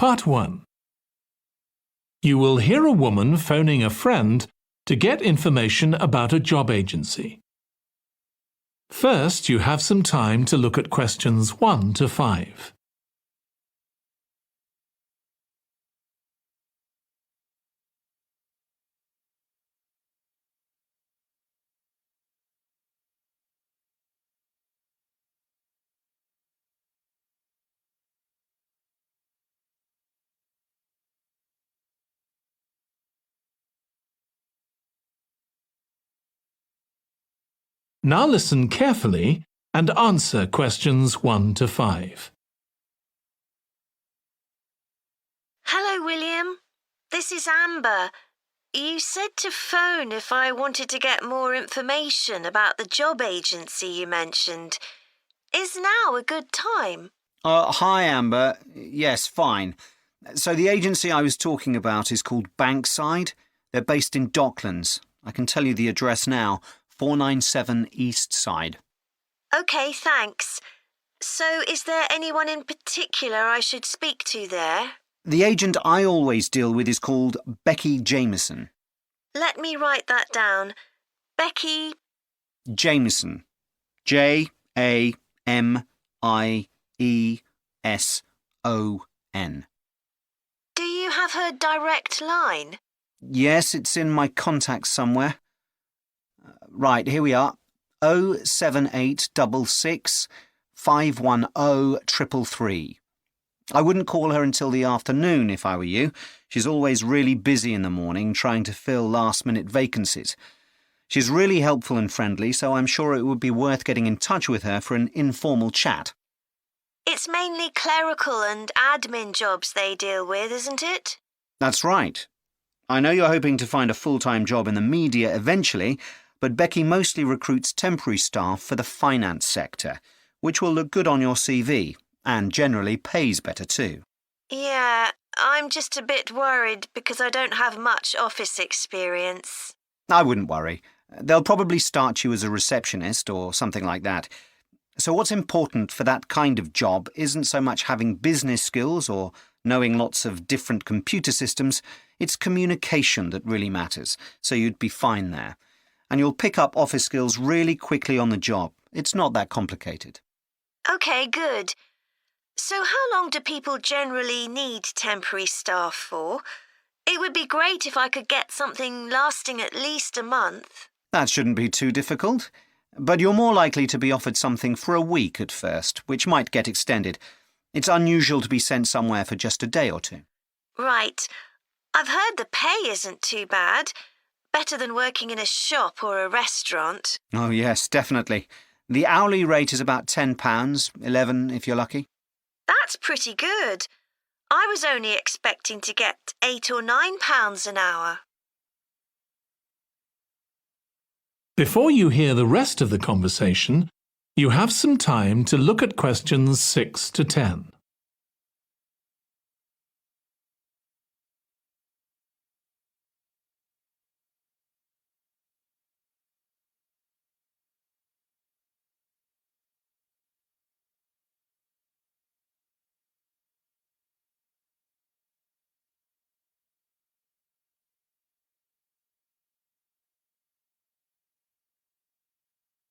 Part 1. You will hear a woman phoning a friend to get information about a job agency. First, you have some time to look at questions 1 to 5. Now listen carefully and answer questions 1 to 5. Hello, William. This is Amber. You said to phone if I wanted to get more information about the job agency you mentioned. Is now a good time? Hi, Amber. Yes, fine. So the agency I was talking about is called Bankside. They're based in Docklands. I can tell you the address now. 497 East Side. OK, thanks. So is there anyone in particular I should speak to there? The agent I always deal with is called Becky Jameson. Let me write that down. Becky... Jameson. Jameson. Do you have her direct line? Yes, it's in my contacts somewhere. Right, here we are. 07866 510 333. I wouldn't call her until the afternoon if I were you. She's always really busy in the morning trying to fill last-minute vacancies. She's really helpful and friendly, so I'm sure it would be worth getting in touch with her for an informal chat. It's mainly clerical and admin jobs they deal with, isn't it? That's right. I know you're hoping to find a full-time job in the media eventually, but Becky mostly recruits temporary staff for the finance sector, which will look good on your CV and generally pays better too. Yeah, I'm just a bit worried because I don't have much office experience. I wouldn't worry. They'll probably start you as a receptionist or something like that. So what's important for that kind of job isn't so much having business skills or knowing lots of different computer systems. It's communication that really matters, so you'd be fine there. And you'll pick up office skills really quickly on the job. It's not that complicated. OK, good. So how long do people generally need temporary staff for? It would be great if I could get something lasting at least a month. That shouldn't be too difficult. But you're more likely to be offered something for a week at first, which might get extended. It's unusual to be sent somewhere for just a day or two. Right. I've heard the pay isn't too bad. Better than working in a shop or a restaurant. Oh, yes, definitely. The hourly rate is about £10, $11 if you're lucky. That's pretty good. I was only expecting to get £8 or £9 an hour. Before you hear the rest of the conversation, you have some time to look at questions 6 to 10.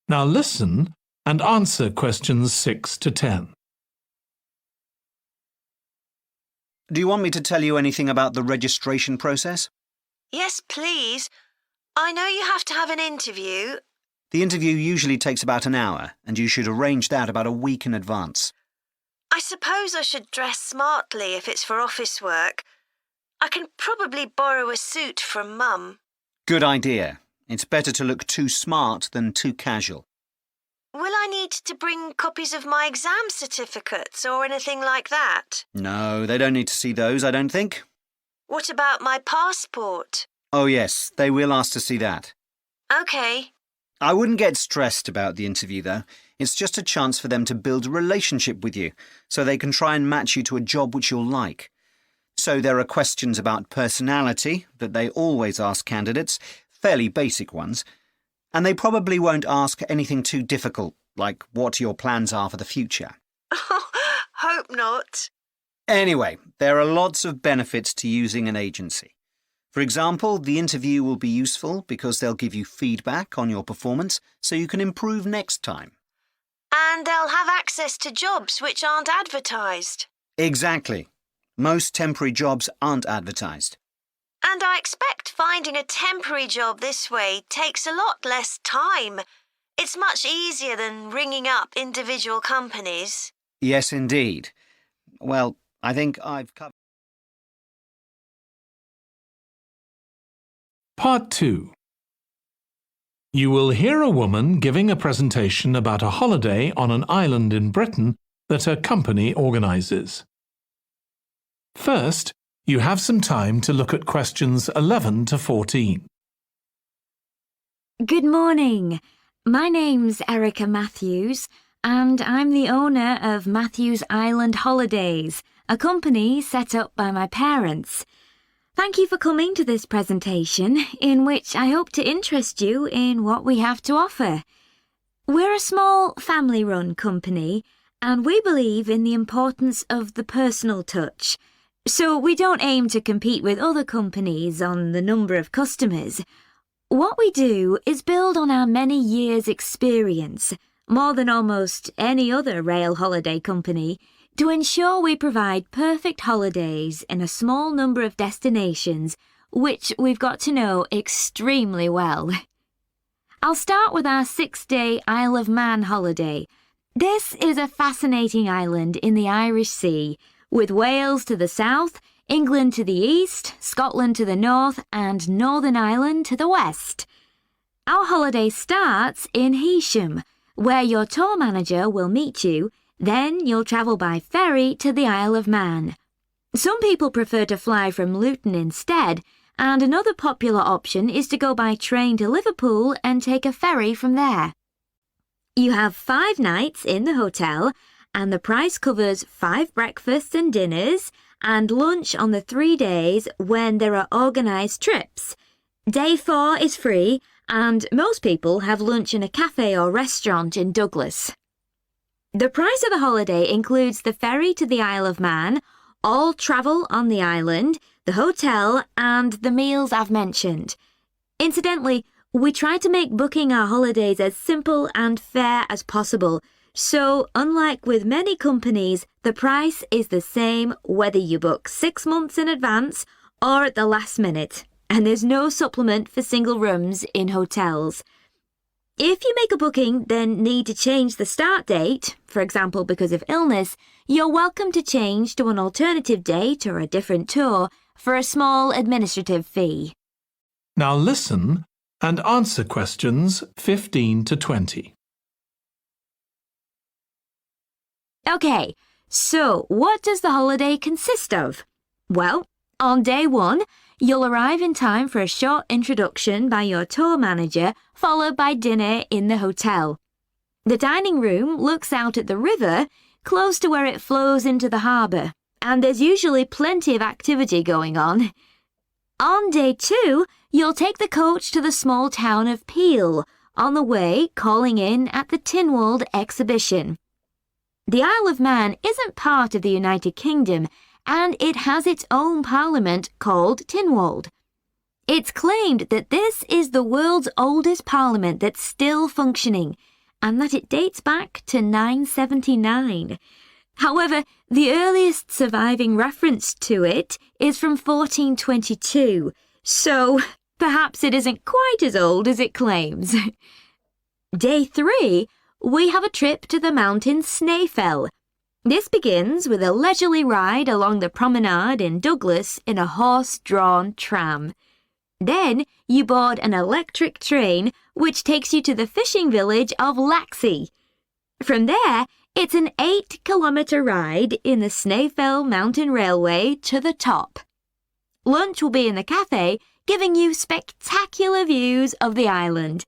Now listen and answer questions 6 to 10. Do you want me to tell you anything about the registration process? Yes, please. I know you have to have an interview. The interview usually takes about an hour, and you should arrange that about a week in advance. I suppose I should dress smartly if it's for office work. I can probably borrow a suit from Mum. Good idea. It's better to look too smart than too casual. Will I need to bring copies of my exam certificates or anything like that? No, they don't need to see those, I don't think. What about my passport? Oh, yes, they will ask to see that. OK. I wouldn't get stressed about the interview, though. It's just a chance for them to build a relationship with you, so they can try and match you to a job which you'll like. So there are questions about personality that they always ask candidates, fairly basic ones, and they probably won't ask anything too difficult, like what your plans are for the future. Hope not. Anyway, there are lots of benefits to using an agency. For example, the interview will be useful because they'll give you feedback on your performance so you can improve next time. And they'll have access to jobs which aren't advertised. Exactly. Most temporary jobs aren't advertised. And I expect finding a temporary job this way takes a lot less time. It's much easier than ringing up individual companies. Yes, indeed. Well, I think I've covered... Part 2. You will hear a woman giving a presentation about a holiday on an island in Britain that her company organises. First, you have some time to look at questions 11 to 14. Good morning. My name's Erica Matthews, and I'm the owner of Matthews Island Holidays, a company set up by my parents. Thank you for coming to this presentation, in which I hope to interest you in what we have to offer. We're a small family-run company, and we believe in the importance of the personal touch. So we don't aim to compete with other companies on the number of customers. What we do is build on our many years' experience, more than almost any other rail holiday company, to ensure we provide perfect holidays in a small number of destinations, which we've got to know extremely well. I'll start with our 6-day Isle of Man holiday. This is a fascinating island in the Irish Sea, with Wales to the south, England to the east, Scotland to the north, and Northern Ireland to the west. Our holiday starts in Heysham, where your tour manager will meet you. Then you'll travel by ferry to the Isle of Man. Some people prefer to fly from Luton instead, and another popular option is to go by train to Liverpool and take a ferry from there. You have 5 nights in the hotel, and the price covers 5 breakfasts and dinners and lunch on the 3 days when there are organised trips. Day 4 is free, and most people have lunch in a cafe or restaurant in Douglas. The price of the holiday includes the ferry to the Isle of Man, all travel on the island, the hotel, and the meals I've mentioned. Incidentally, we try to make booking our holidays as simple and fair as possible, so unlike with many companies, the price is the same whether you book 6 months in advance or at the last minute, and there's no supplement for single rooms in hotels. If you make a booking, then need to change the start date, for example because of illness, you're welcome to change to an alternative date or a different tour for a small administrative fee. Now listen and answer questions 15 to 20. Okay, so what does the holiday consist of? Well, on day 1, you'll arrive in time for a short introduction by your tour manager, followed by dinner in the hotel. The dining room looks out at the river, close to where it flows into the harbour, and there's usually plenty of activity going on. On day 2, you'll take the coach to the small town of Peel, on the way calling in at the Tynwald exhibition. The Isle of Man isn't part of the United Kingdom, and it has its own parliament called Tynwald. It's claimed that this is the world's oldest parliament that's still functioning, and that it dates back to 979. However, the earliest surviving reference to it is from 1422, so perhaps it isn't quite as old as it claims. Day 3, we have a trip to the mountain Snaefell. This begins with a leisurely ride along the promenade in Douglas in a horse-drawn tram. Then you board an electric train which takes you to the fishing village of Laxey. From there, it's an 8-kilometre ride in the Snaefell Mountain Railway to the top. Lunch will be in the cafe, giving you spectacular views of the island.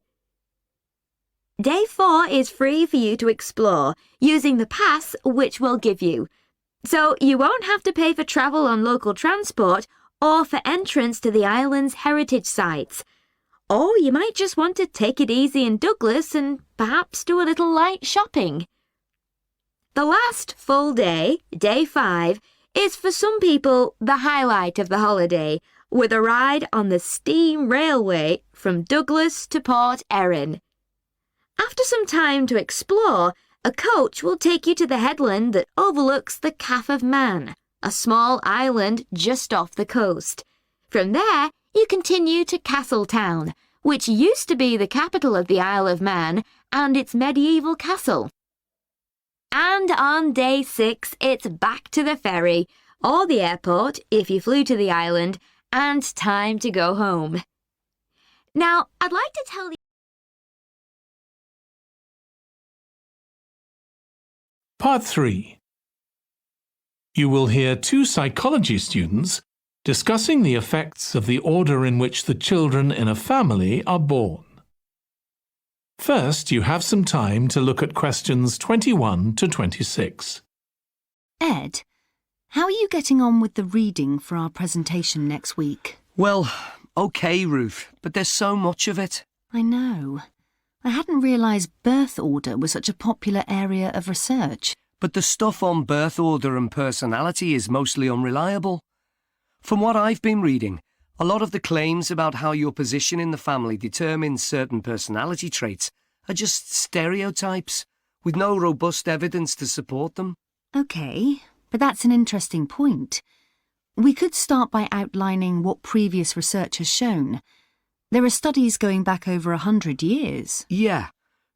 Day 4 is free for you to explore, using the pass which we'll give you. So you won't have to pay for travel on local transport or for entrance to the island's heritage sites. Or you might just want to take it easy in Douglas and perhaps do a little light shopping. The last full day, day 5, is for some people the highlight of the holiday, with a ride on the steam railway from Douglas to Port Erin. After some time to explore, a coach will take you to the headland that overlooks the Calf of Man, a small island just off the coast. From there, you continue to Castletown, which used to be the capital of the Isle of Man and its medieval castle. And on day 6, it's back to the ferry, or the airport if you flew to the island, and time to go home. Now, I'd like to tell you... Part 3. You will hear 2 psychology students discussing the effects of the order in which the children in a family are born. First, you have some time to look at questions 21 to 26. Ed, how are you getting on with the reading for our presentation next week? Well, OK, Ruth, but there's so much of it. I know. I hadn't realised birth order was such a popular area of research. But the stuff on birth order and personality is mostly unreliable. From what I've been reading, a lot of the claims about how your position in the family determines certain personality traits are just stereotypes, with no robust evidence to support them. OK, but that's an interesting point. We could start by outlining what previous research has shown. There are studies going back over 100 years. Yeah,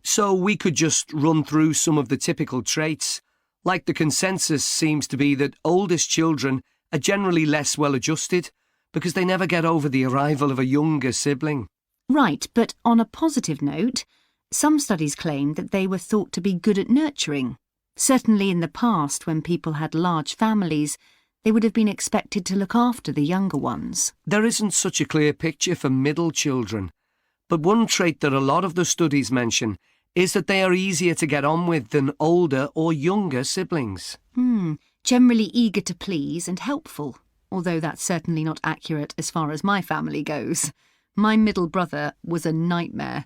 so we could just run through some of the typical traits. Like the consensus seems to be that oldest children are generally less well-adjusted because they never get over the arrival of a younger sibling. Right, but on a positive note, some studies claim that they were thought to be good at nurturing. Certainly in the past, when people had large families, they would have been expected to look after the younger ones. There isn't such a clear picture for middle children, but one trait that a lot of the studies mention is that they are easier to get on with than older or younger siblings. Generally eager to please and helpful, although that's certainly not accurate as far as my family goes. My middle brother was a nightmare,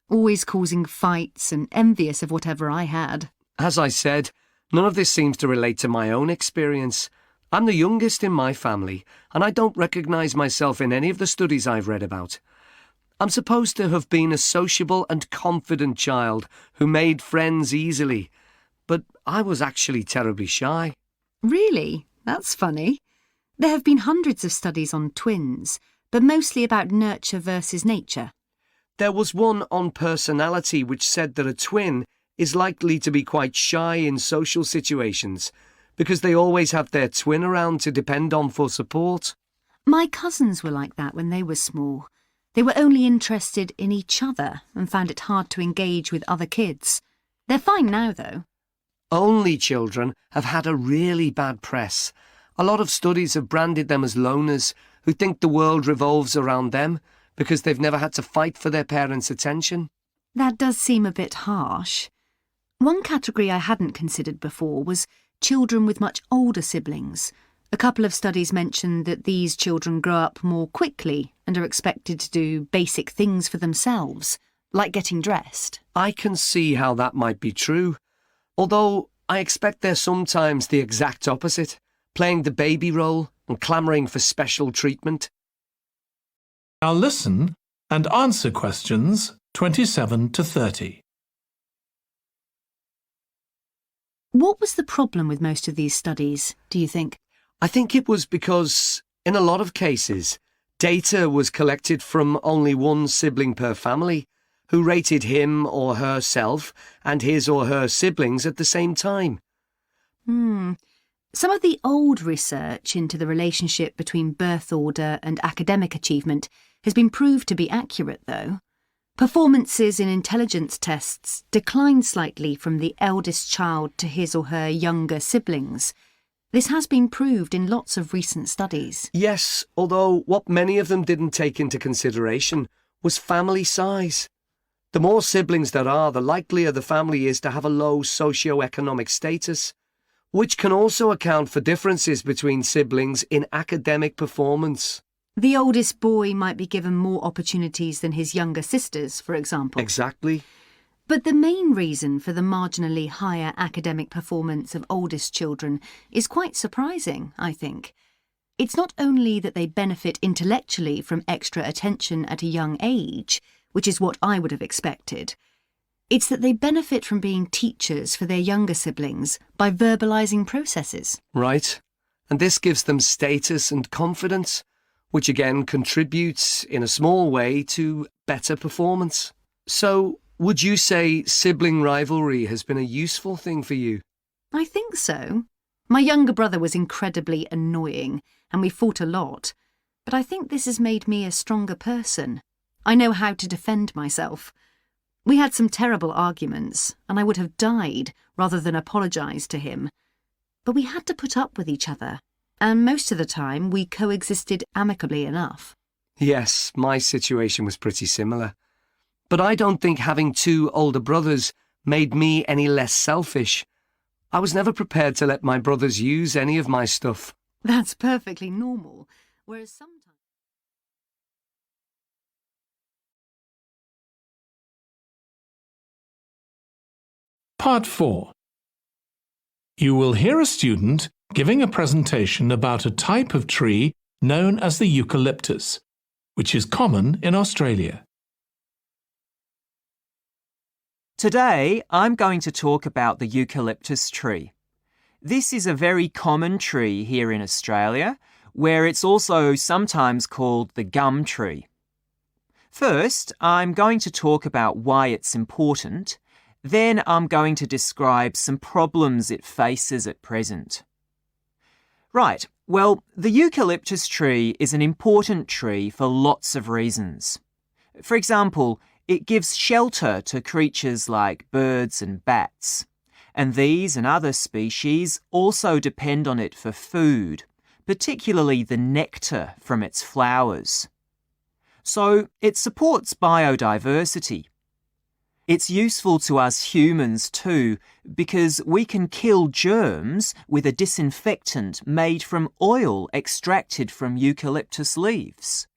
always causing fights and envious of whatever I had. As I said, none of this seems to relate to my own experience. I'm the youngest in my family, and I don't recognise myself in any of the studies I've read about. I'm supposed to have been a sociable and confident child who made friends easily, but I was actually terribly shy. Really? That's funny. There have been hundreds of studies on twins, but mostly about nurture versus nature. There was one on personality which said that a twin is likely to be quite shy in social situations because they always have their twin around to depend on for support. My cousins were like that when they were small. They were only interested in each other and found it hard to engage with other kids. They're fine now, though. Only children have had a really bad press. A lot of studies have branded them as loners who think the world revolves around them because they've never had to fight for their parents' attention. That does seem a bit harsh. One category I hadn't considered before was children with much older siblings. A couple of studies mentioned that these children grow up more quickly and are expected to do basic things for themselves, like getting dressed. I can see how that might be true, although I expect they're sometimes the exact opposite, playing the baby role and clamouring for special treatment. Now listen and answer questions 27 to 30. What was the problem with most of these studies, do you think? I think it was because, in a lot of cases, data was collected from only one sibling per family, who rated him or herself and his or her siblings at the same time. Some of the old research into the relationship between birth order and academic achievement has been proved to be accurate, though. Performances in intelligence tests declined slightly from the eldest child to his or her younger siblings. This has been proved in lots of recent studies. Yes, although what many of them didn't take into consideration was family size. The more siblings there are, the likelier the family is to have a low socio-economic status, which can also account for differences between siblings in academic performance. The oldest boy might be given more opportunities than his younger sisters, for example. Exactly. But the main reason for the marginally higher academic performance of oldest children is quite surprising, I think. It's not only that they benefit intellectually from extra attention at a young age, which is what I would have expected. It's that they benefit from being teachers for their younger siblings by verbalising processes. Right. And this gives them status and confidence, which again contributes in a small way to better performance. So, would you say sibling rivalry has been a useful thing for you? I think so. My younger brother was incredibly annoying, and we fought a lot. But I think this has made me a stronger person. I know how to defend myself. We had some terrible arguments, and I would have died rather than apologise to him. But we had to put up with each other, and most of the time we coexisted amicably enough. Yes, my situation was pretty similar. But I don't think having two older brothers made me any less selfish. I was never prepared to let my brothers use any of my stuff. That's perfectly normal, whereas sometimes... Part 4. You will hear a student giving a presentation about a type of tree known as the eucalyptus, which is common in Australia. Today, I'm going to talk about the eucalyptus tree. This is a very common tree here in Australia, where it's also sometimes called the gum tree. First, I'm going to talk about why it's important. Then I'm going to describe some problems it faces at present. Right, well, the eucalyptus tree is an important tree for lots of reasons. For example, it gives shelter to creatures like birds and bats, and these and other species also depend on it for food, particularly the nectar from its flowers. So it supports biodiversity. It's useful to us humans too, because we can kill germs with a disinfectant made from oil extracted from eucalyptus leaves.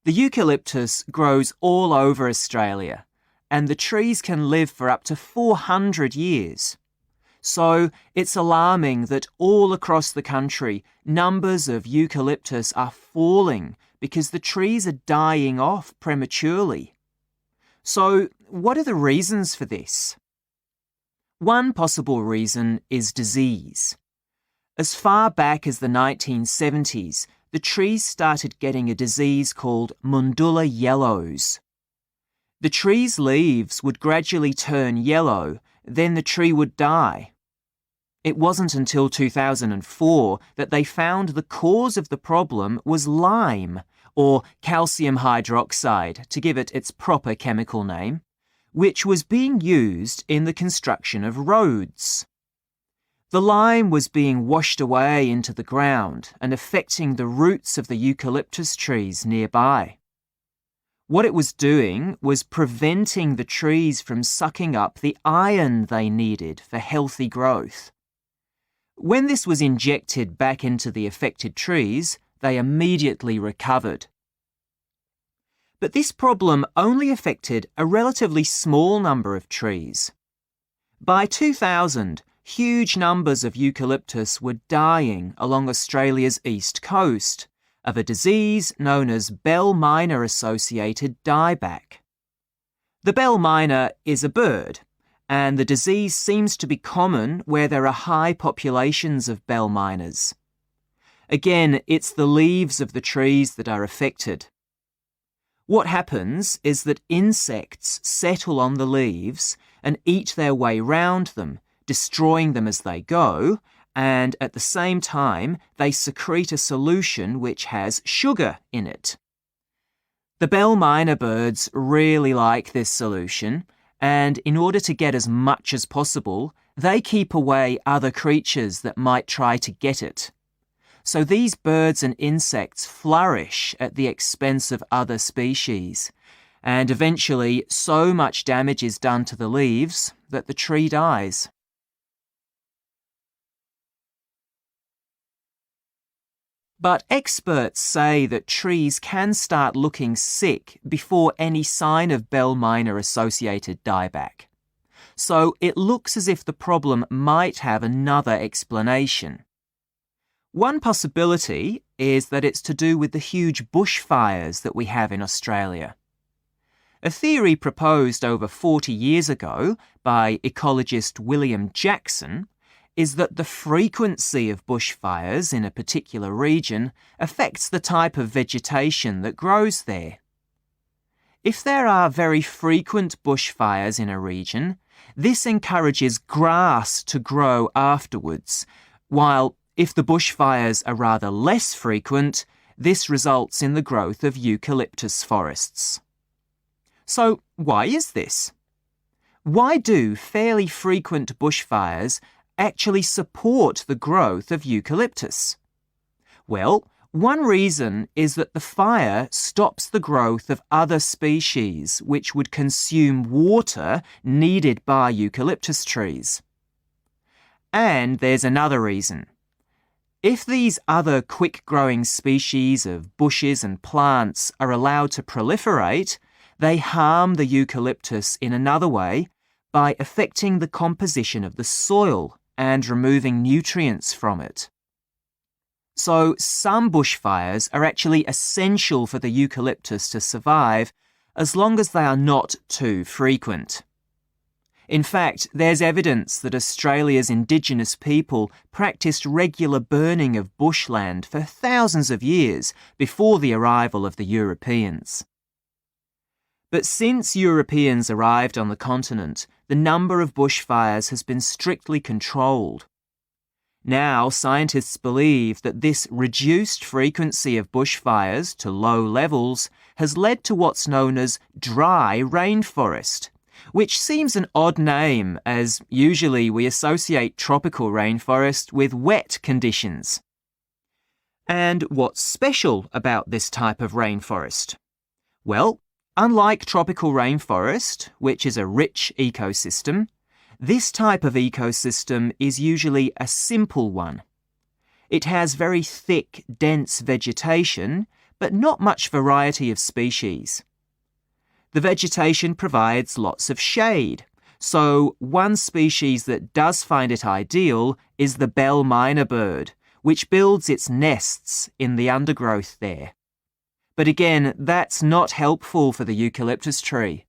The eucalyptus grows all over Australia, and the trees can live for up to 400 years. So it's alarming that all across the country, numbers of eucalyptus are falling because the trees are dying off prematurely. So, what are the reasons for this? One possible reason is disease. As far back as the 1970s, the trees started getting a disease called Mundula yellows. The tree's leaves would gradually turn yellow, then the tree would die. It wasn't until 2004 that they found the cause of the problem was lime, or calcium hydroxide, to give it its proper chemical name, which was being used in the construction of roads. The lime was being washed away into the ground and affecting the roots of the eucalyptus trees nearby. What it was doing was preventing the trees from sucking up the iron they needed for healthy growth. When this was injected back into the affected trees, they immediately recovered. But this problem only affected a relatively small number of trees. By 2000, huge numbers of eucalyptus were dying along Australia's east coast of a disease known as bell miner-associated dieback. The bell miner is a bird, and the disease seems to be common where there are high populations of bell miners. Again, it's the leaves of the trees that are affected. What happens is that insects settle on the leaves and eat their way round them, destroying them as they go, and at the same time they secrete a solution which has sugar in it. The bell miner birds really like this solution, and in order to get as much as possible, they keep away other creatures that might try to get it. So these birds and insects flourish at the expense of other species, and eventually so much damage is done to the leaves that the tree dies. But experts say that trees can start looking sick before any sign of bell minor-associated dieback. So it looks as if the problem might have another explanation. One possibility is that it's to do with the huge bushfires that we have in Australia. A theory proposed over 40 years ago by ecologist William Jackson is that the frequency of bushfires in a particular region affects the type of vegetation that grows there. If there are very frequent bushfires in a region, this encourages grass to grow afterwards, while if the bushfires are rather less frequent, this results in the growth of eucalyptus forests. So why is this? Why do fairly frequent bushfires actually support the growth of eucalyptus? Well, one reason is that the fire stops the growth of other species which would consume water needed by eucalyptus trees. And there's another reason. If these other quick-growing species of bushes and plants are allowed to proliferate, they harm the eucalyptus in another way by affecting the composition of the soil and removing nutrients from it. So some bushfires are actually essential for the eucalyptus to survive as long as they are not too frequent. In fact, there's evidence that Australia's Indigenous people practiced regular burning of bushland for thousands of years before the arrival of the Europeans. But since Europeans arrived on the continent, the number of bushfires has been strictly controlled. Now, scientists believe that this reduced frequency of bushfires to low levels has led to what's known as dry rainforest, which seems an odd name as usually we associate tropical rainforest with wet conditions. And what's special about this type of rainforest? Well, unlike tropical rainforest, which is a rich ecosystem, this type of ecosystem is usually a simple one. It has very thick, dense vegetation, but not much variety of species. The vegetation provides lots of shade, so one species that does find it ideal is the bell miner bird, which builds its nests in the undergrowth there. But again, that's not helpful for the eucalyptus tree.